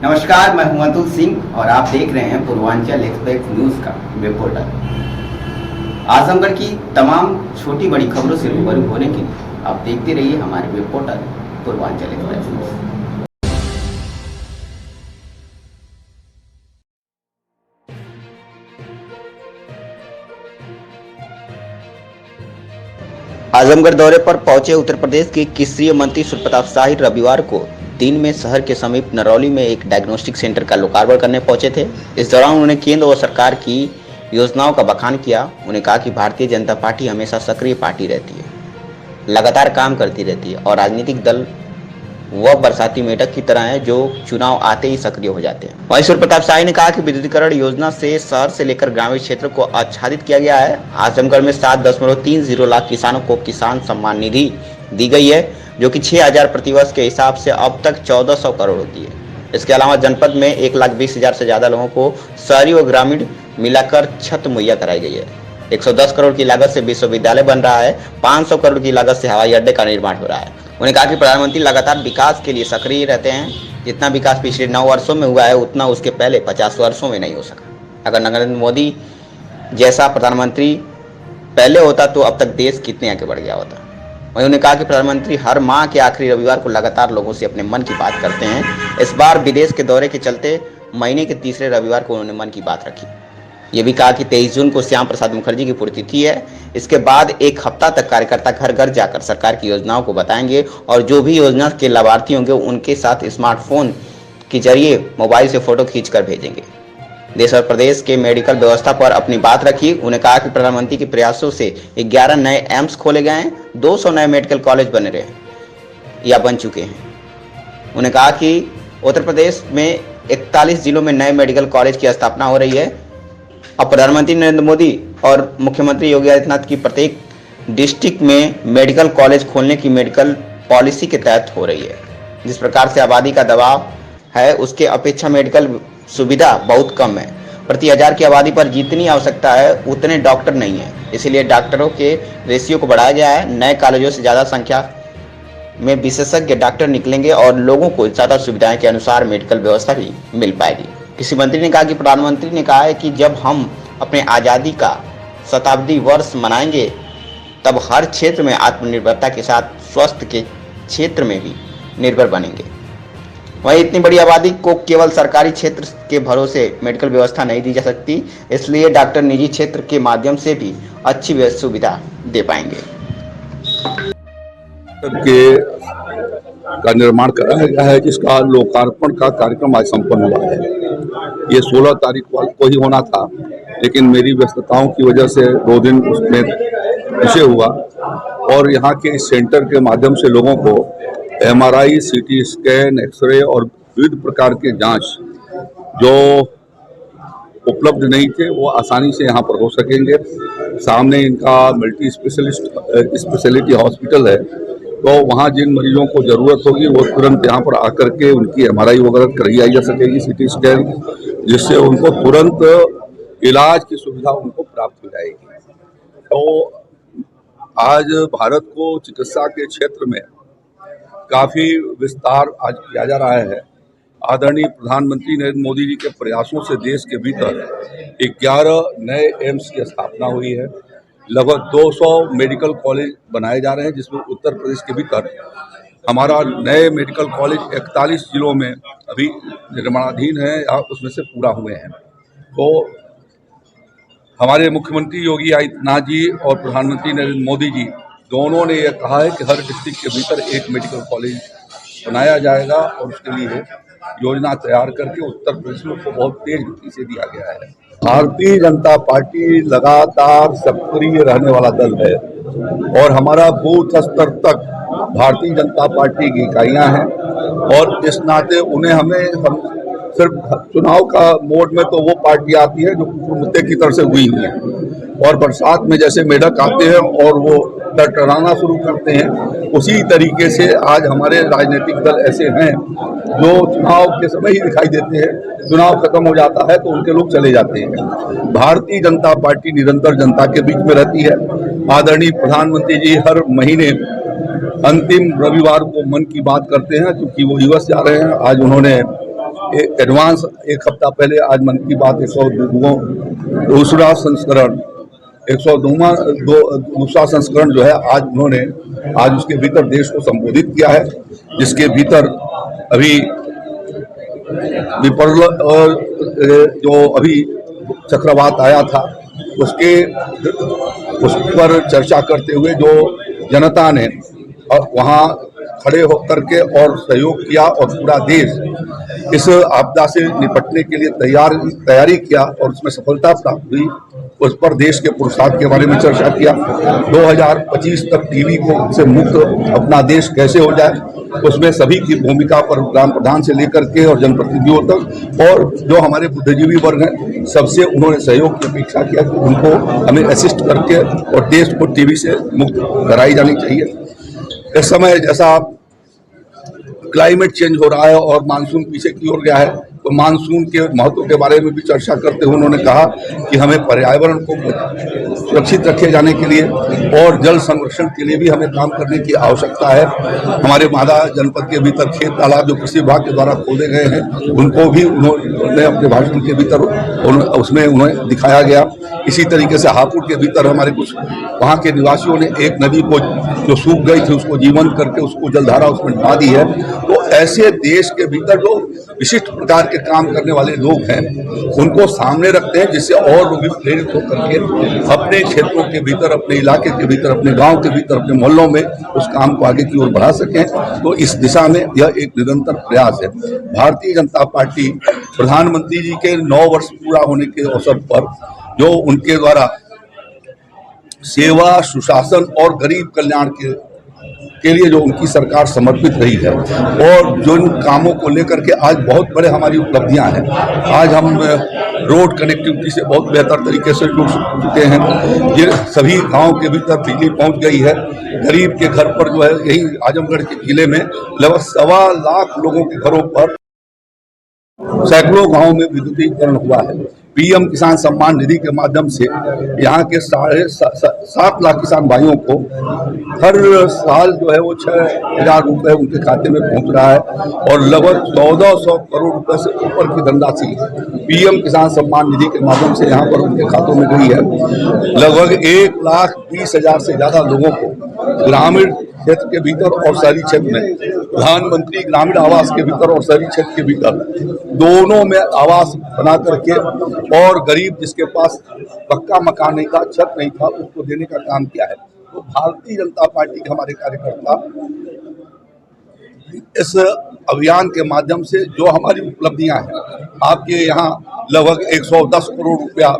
नमस्कार, मैं हूं अतुल सिंह और आप देख रहे हैं पूर्वांचल एक्सप्रेस न्यूज का वेब पोर्टल। आजमगढ़ की तमाम छोटी बड़ी खबरों से रूबरू होने के लिए आप देखते रहिए हमारे web portal Purvanchal express news. Azamgarh दौरे पर पहुंचे उत्तर प्रदेश के केंद्रीय मंत्री सूर्यप्रताप शाही रविवार को दिन में शहर के समीप नरौली में एक डायग्नोस्टिक सेंटर का लोकार्पण करने पहुंचे थे। इस दौरान उन्होंने केंद्र और सरकार की योजनाओं का बखान किया। उन्होंने कहा कि भारतीय जनता पार्टी हमेशा सक्रिय पार्टी रहती है, लगातार काम करती रहती है और राजनीतिक दल वह बरसाती मेढक की तरह है जो चुनाव आते ही सक्रिय हो जाते हैं। वहीं सूर्यप्रताप शाही ने कहा कि विद्युतीकरण योजना से शहर से लेकर ग्रामीण क्षेत्र को आच्छादित किया गया है। आजमगढ़ में 7.30 लाख किसानों को किसान सम्मान निधि दी गई है, जो कि 6,000 प्रतिवर्ष के हिसाब से अब तक 1,400 करोड़ होती है। इसके अलावा जनपद में 1,20,000 से ज्यादा लोगों को शहरी और ग्रामीण मिलाकर छत मुहैया कराई गई है। 110 करोड़ की लागत से विश्वविद्यालय बन रहा है। 500 करोड़ की लागत से हवाई अड्डे का निर्माण हो रहा है। उन्होंने कहा कि प्रधानमंत्री लगातार विकास के लिए सक्रिय रहते हैं। जितना विकास पिछले 9 वर्षों में हुआ है उतना उसके पहले 50 वर्षों में नहीं हो सका। अगर नरेंद्र मोदी जैसा प्रधानमंत्री पहले होता तो अब तक देश कितने आगे बढ़ गया होता। वहीं उन्होंने कहा कि प्रधानमंत्री हर माह के आखिरी रविवार को लगातार लोगों से अपने मन की बात करते हैं। इस बार विदेश के दौरे के चलते महीने के तीसरे रविवार को उन्होंने मन की बात रखी। ये भी कहा कि 23 जून को श्याम प्रसाद मुखर्जी की पुण्यतिथि है। इसके बाद एक हफ्ता तक कार्यकर्ता घर घर जाकर सरकार की योजनाओं को बताएंगे और जो भी योजना के लाभार्थी होंगे उनके साथ स्मार्टफोन के जरिए मोबाइल से फोटो खींचकर भेजेंगे। देश और प्रदेश के मेडिकल व्यवस्था पर अपनी बात रखी। उन्होंने कहा कि प्रधानमंत्री के प्रयासों से 11 नए एम्स खोले गए हैं, 200 नए मेडिकल कॉलेज बन रहे हैं या बन चुके हैं। उन्होंने कहा कि उत्तर प्रदेश में 41 जिलों में नए मेडिकल कॉलेज की स्थापना हो रही है। अब प्रधानमंत्री नरेंद्र मोदी और मुख्यमंत्री योगी आदित्यनाथ की प्रत्येक डिस्ट्रिक्ट में मेडिकल कॉलेज खोलने की मेडिकल पॉलिसी के तहत हो रही है। जिस प्रकार से आबादी का दबाव है उसके अपेक्षा मेडिकल सुविधा बहुत कम है। प्रति 1000 की आबादी पर जितनी आवश्यकता है उतने डॉक्टर नहीं है, इसलिए डॉक्टरों के रेशियो को बढ़ाया गया है। नए कॉलेजों से ज़्यादा संख्या में विशेषज्ञ डॉक्टर निकलेंगे और लोगों को ज़्यादा सुविधाएं के अनुसार मेडिकल व्यवस्था भी मिल पाएगी। कृषि मंत्री ने कहा कि प्रधानमंत्री ने कहा है कि जब हम अपने आज़ादी का शताब्दी वर्ष मनाएंगे तब हर क्षेत्र में आत्मनिर्भरता के साथ स्वास्थ्य के क्षेत्र में भी निर्भर बनेंगे। वहीं इतनी बड़ी आबादी को केवल सरकारी क्षेत्र के भरोसे मेडिकल व्यवस्था नहीं दी जा सकती, इसलिए डॉक्टर निजी क्षेत्र के माध्यम से भी अच्छी सुविधा दे पाएंगे। का निर्माण कराया गया है, जिसका लोकार्पण का कार्यक्रम आज संपन्न हुआ है। ये 16 तारीख को ही होना था, लेकिन मेरी व्यस्तताओं की वजह से 2 दिन उसमें पीछे हुआ और यहाँ के इस सेंटर के माध्यम से लोगों को MRI, CT स्कैन, एक्सरे और विविध प्रकार के जांच जो उपलब्ध नहीं थे वो आसानी से यहाँ पर हो सकेंगे। सामने इनका मल्टी स्पेशलिटी हॉस्पिटल है, तो वहाँ जिन मरीजों को ज़रूरत होगी वो तुरंत यहाँ पर आकर के उनकी MRI वगैरह कराई जा सकेगी, CT स्कैन, जिससे उनको तुरंत इलाज की सुविधा उनको प्राप्त हो जाएगी। तो आज भारत को चिकित्सा के क्षेत्र में काफ़ी विस्तार आज किया जा रहा है। आदरणीय प्रधानमंत्री नरेंद्र मोदी जी के प्रयासों से देश के भीतर 11 नए एम्स की स्थापना हुई है। लगभग 200 मेडिकल कॉलेज बनाए जा रहे हैं, जिसमें उत्तर प्रदेश के भीतर हमारा नए मेडिकल कॉलेज 41 जिलों में अभी निर्माणाधीन है या उसमें से पूरा हुए हैं। तो हमारे मुख्यमंत्री योगी आदित्यनाथ जी और प्रधानमंत्री नरेंद्र मोदी जी दोनों ने यह कहा है कि हर डिस्ट्रिक्ट के भीतर एक मेडिकल कॉलेज बनाया जाएगा और उसके लिए योजना तैयार करके उत्तर प्रदेश में उसको बहुत तेज गति से दिया गया है। भारतीय जनता पार्टी लगातार सक्रिय रहने वाला दल है और हमारा बूथ स्तर तक भारतीय जनता पार्टी की इकाइयां हैं और इस नाते उन्हें हम सिर्फ चुनाव का मोड में तो वो पार्टी आती है जो मुद्दे की तरफ से हुई है और बरसात में जैसे मेढक आते हैं और वो टरटराना शुरू करते हैं, उसी तरीके से आज हमारे राजनीतिक दल ऐसे हैं जो चुनाव के समय ही दिखाई देते हैं, चुनाव खत्म हो जाता है तो उनके लोग चले जाते हैं। भारतीय जनता पार्टी निरंतर जनता के बीच में रहती है। आदरणीय प्रधानमंत्री जी हर महीने अंतिम रविवार को मन की बात करते हैं, क्योंकि वो यूएस जा रहे हैं। आज उन्होंने एडवांस एक हफ्ता पहले आज मन की बात 102 दूसरा संस्करण 102वां दूसरा संस्करण जो है आज उन्होंने आज उसके भीतर देश को संबोधित किया है, जिसके भीतर अभी विपर्ल जो अभी चक्रवात आया था उस पर चर्चा करते हुए जो जनता ने वहाँ खड़े होकर के और सहयोग किया और पूरा देश इस आपदा से निपटने के लिए तैयारी किया और उसमें सफलता प्राप्त हुई, उस पर देश के पुरुषार्थ के बारे में चर्चा किया। 2025 तक टीबी को से मुक्त अपना देश कैसे हो जाए, उसमें सभी की भूमिका पर ग्राम प्रधान से लेकर के और जनप्रतिनिधियों तक और जो हमारे बुद्धिजीवी वर्ग हैं सबसे उन्होंने सहयोग की अपेक्षा किया कि उनको हमें असिस्ट करके और देश को टीबी से मुक्त कराई जानी चाहिए। इस समय जैसा क्लाइमेट चेंज हो रहा है और मानसून पीछे की ओर गया है, तो मानसून के महत्व के बारे में भी चर्चा करते हुए उन्होंने कहा कि हमें पर्यावरण को सुरक्षित रखे जाने के लिए और जल संरक्षण के लिए भी हमें काम करने की आवश्यकता है। हमारे मादा जनपद के भीतर खेत तालाब जो कृषि विभाग के द्वारा खोले गए हैं उनको भी उन्होंने अपने भाषण के भीतर उसमें उन्हें दिखाया गया। इसी तरीके से हापुड़ के भीतर हमारे कुछ वहाँ के निवासियों ने एक नदी को जो सूख गई थी उसको जीवंत करके उसको जलधारा उसमें डा दी है। तो ऐसे देश के भीतर जो विशिष्ट प्रकार के काम करने वाले लोग हैं उनको सामने रखते हैं, जिससे और लोग भी प्रेरित होकर के अपने क्षेत्रों के भीतर, अपने इलाके के भीतर, अपने गांव के भीतर, अपने मोहल्लों में उस काम को आगे की ओर बढ़ा सकें। तो इस दिशा में यह एक निरंतर प्रयास है। भारतीय जनता पार्टी प्रधानमंत्री जी के 9 वर्ष पूरा होने के अवसर पर जो उनके द्वारा सेवा, सुशासन और गरीब कल्याण के लिए जो उनकी सरकार समर्पित रही है और जो इन कामों को लेकर के आज बहुत बड़े हमारी उपलब्धियां हैं। आज हम रोड कनेक्टिविटी से बहुत बेहतर तरीके से जुड़ चुके हैं। ये सभी गांव के भीतर बिजली पहुंच गई है। गरीब के घर पर जो है यही आजमगढ़ के जिले में लगभग 1.25 लाख लोगों के घरों पर सैकड़ों गांवों में विद्युतीकरण हुआ है। पीएम किसान सम्मान निधि के माध्यम से यहाँ के 7.5 लाख किसान भाइयों को हर साल जो है वो 6,000 रुपये उनके खाते में पहुँच रहा है और लगभग 1400 करोड़ रुपए से ऊपर की धनराशि पीएम किसान सम्मान निधि के माध्यम से यहाँ पर उनके खातों में गई है। लगभग 1,20,000 से ज़्यादा लोगों को ग्रामीण क्षेत्र के भीतर और शहरी क्षेत्र में प्रधानमंत्री ग्रामीण आवास के भीतर और शहरी क्षेत्र के भीतर दोनों में आवास बना करके और गरीब जिसके पास पक्का मकान नहीं था, छत नहीं था, उसको देने का काम किया है। तो भारतीय जनता पार्टी के हमारे कार्यकर्ता इस अभियान के माध्यम से जो हमारी उपलब्धियां हैं, आपके यहाँ लगभग 110 करोड़ रुपया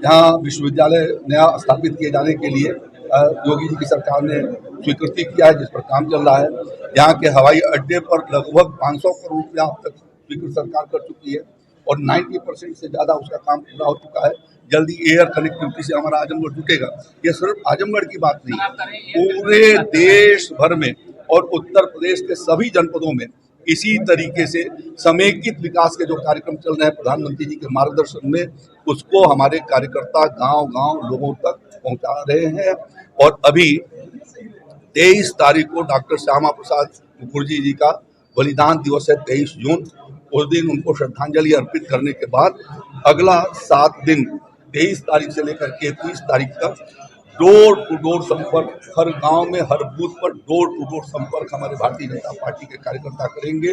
यहाँ विश्वविद्यालय नया स्थापित किए जाने के लिए योगी जी की सरकार ने स्वीकृति किया है, जिस पर काम चल रहा है। यहाँ के हवाई अड्डे पर लगभग 500 करोड़ रुपया अब तक स्वीकृत सरकार कर चुकी है और 90% से ज़्यादा उसका काम पूरा हो चुका है। जल्दी एयर कनेक्टिविटी से हमारा आजमगढ़ जुटेगा। ये सिर्फ आजमगढ़ की बात नहीं है, पूरे देश भर में और उत्तर प्रदेश के सभी जनपदों में इसी तरीके से समेकित विकास के जो कार्यक्रम चल रहे हैं प्रधानमंत्री जी के मार्गदर्शन में, उसको हमारे कार्यकर्ता गांव-गांव लोगों तक पहुंचा रहे हैं। और अभी 23 तारीख को डॉक्टर श्यामा प्रसाद मुखर्जी जी का बलिदान दिवस है, 23 जून। उस दिन उनको श्रद्धांजलि अर्पित करने के बाद अगला 7 दिन 23 तारीख से लेकर के 30 तारीख तक डोर टू डोर संपर्क, हर गांव में हर बूथ पर डोर टू डोर संपर्क हमारे भारतीय जनता पार्टी के कार्यकर्ता करेंगे।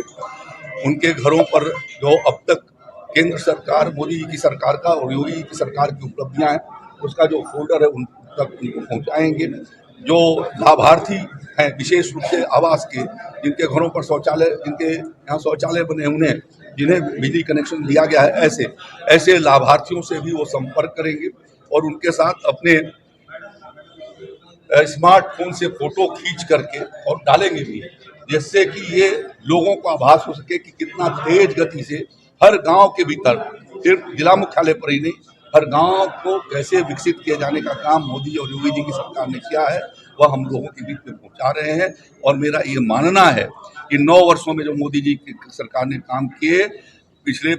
उनके घरों पर जो अब तक केंद्र सरकार, मोदी जी की सरकार का और योगी जी की सरकार की उपलब्धियां हैं, उसका जो फोल्डर है उन तक उनको पहुंचाएंगे। जो लाभार्थी हैं विशेष रूप से आवास के, जिनके घरों पर शौचालय, जिनके यहाँ शौचालय बने, उन्हें जिन्हें बिजली कनेक्शन दिया गया है, ऐसे लाभार्थियों से भी वो संपर्क करेंगे और उनके साथ अपने स्मार्टफोन से फोटो खींच करके और डालेंगे भी, जिससे कि ये लोगों को आभास हो सके कि कितना तेज गति से हर गांव के भीतर, सिर्फ जिला मुख्यालय पर ही नहीं, हर गांव को कैसे विकसित किए जाने का काम मोदी और योगी जी की सरकार ने किया है, वह हम लोगों के बीच में पहुंचा रहे हैं। और मेरा ये मानना है कि 9 वर्षों में जो मोदी जी की सरकार ने काम किए, पिछले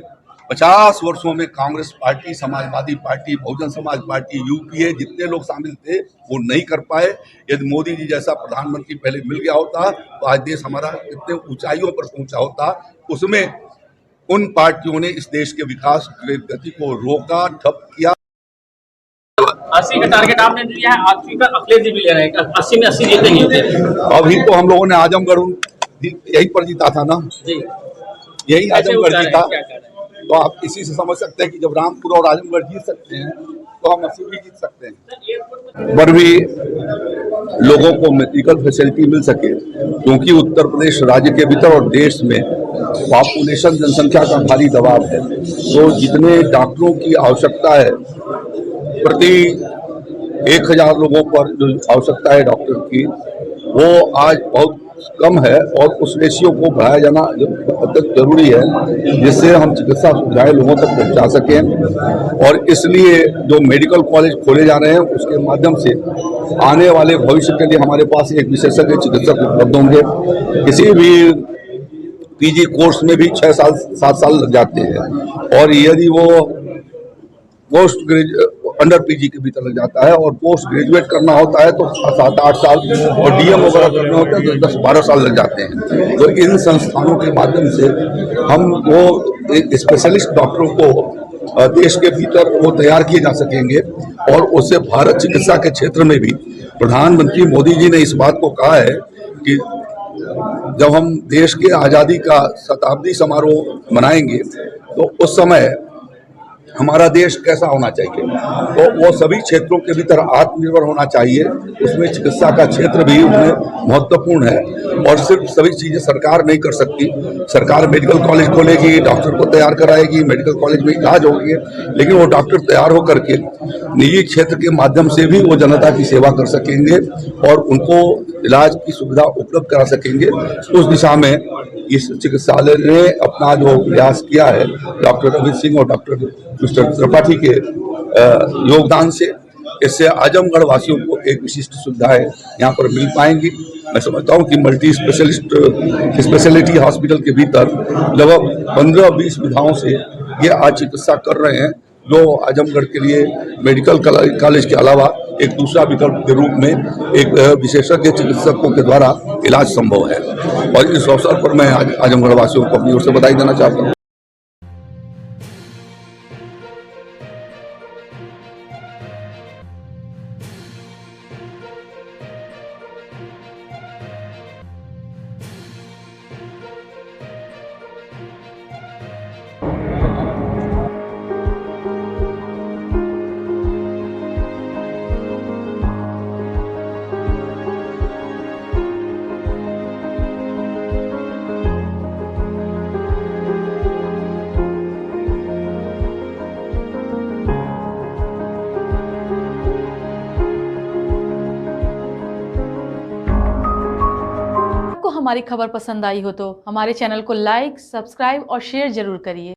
50 वर्षों में Congress party, Samajwadi party, Bahujan Samaj party, UPA जितने लोग शामिल थे वो नहीं कर पाए। यदि मोदी जी जैसा प्रधानमंत्री पहले मिल गया होता तो आज देश हमारा कितने ऊंचाइयों पर पहुंचा होता। उसमें उन पार्टियों ने इस देश के विकास की गति को रोका, ठप किया। 80 का टारगेट आपने दिया है, 80 का अखिलेश जी भी ले रहे हैं, 80 में 80 जीतेंगे। अभी तो हम लोगों ने आजमगढ़ यही पर जीता था ना जी, यही आजमगढ़ जीता। क्या कह रहे हैं? तो आप इसी से समझ सकते हैं कि जब रामपुर और आजमगढ़ जीत सकते हैं तो हम 80 भी जीत सकते हैं। पर भी लोगों को मेडिकल फैसिलिटी मिल सके, क्योंकि उत्तर प्रदेश राज्य के भीतर और देश में पॉपुलेशन जनसंख्या का भारी दबाव है। तो जितने डॉक्टरों की आवश्यकता है, प्रति 1000 लोगों पर जो आवश्यकता है डॉक्टर की, वो आज बहुत कम है और उस रेशियो को बढ़ाया जाना अत्यंत जरूरी है, जिससे हम चिकित्सा सुविधाएं लोगों तक पहुंचा सकें। और इसलिए जो मेडिकल कॉलेज खोले जा रहे हैं उसके माध्यम से आने वाले भविष्य के लिए हमारे पास एक विशेषज्ञ चिकित्सक उपलब्ध होंगे। किसी भी पीजी कोर्स में भी 6 साल 7 साल लग जाते हैं, और यदि वो अंडर पीजी के भीतर लग जाता है और पोस्ट ग्रेजुएट करना होता है तो 7-8 साल, और डीएम वगैरह करना होता है तो 10-12 साल लग जाते हैं। तो इन संस्थानों के माध्यम से हम वो स्पेशलिस्ट डॉक्टरों को देश के भीतर वो तैयार किए जा सकेंगे। और उससे भारत चिकित्सा के क्षेत्र में भी प्रधानमंत्री मोदी जी ने इस बात को कहा है कि जब हम देश के आज़ादी का शताब्दी समारोह मनाएंगे तो उस समय हमारा देश कैसा होना चाहिए, तो वो सभी क्षेत्रों के भीतर आत्मनिर्भर होना चाहिए। उसमें चिकित्सा का क्षेत्र भी उसमें महत्वपूर्ण है, और सिर्फ सभी चीजें सरकार नहीं कर सकती। सरकार मेडिकल कॉलेज खोलेगी, डॉक्टर को तैयार कराएगी, मेडिकल कॉलेज में इलाज होगी, लेकिन वो डॉक्टर तैयार होकर के निजी क्षेत्र के माध्यम से भी वो जनता की सेवा कर सकेंगे और उनको इलाज की सुविधा उपलब्ध करा सकेंगे। उस दिशा में इस चिकित्सालय ने अपना जो प्रयास किया है, डॉक्टर रवि सिंह और डॉक्टर मिस्टर त्रिपाठी के योगदान से, इससे आजमगढ़ वासियों को एक विशिष्ट सुविधाएं यहाँ पर मिल पाएंगी। मैं समझता हूँ कि मल्टी स्पेशलिटी हॉस्पिटल के भीतर लगभग 15-20 विधाओं से ये आज चिकित्सा कर रहे हैं, जो आजमगढ़ के लिए मेडिकल कॉलेज के अलावा एक दूसरा विकल्प के रूप में एक विशेषज्ञ चिकित्सकों के द्वारा इलाज संभव है। और इस अवसर पर मैं आज आजमगढ़ वासियों को अपनी ओर से बधाई देना चाहता हूँ। हमारी खबर पसंद आई हो तो हमारे चैनल को लाइक, सब्सक्राइब और शेयर जरूर करिए।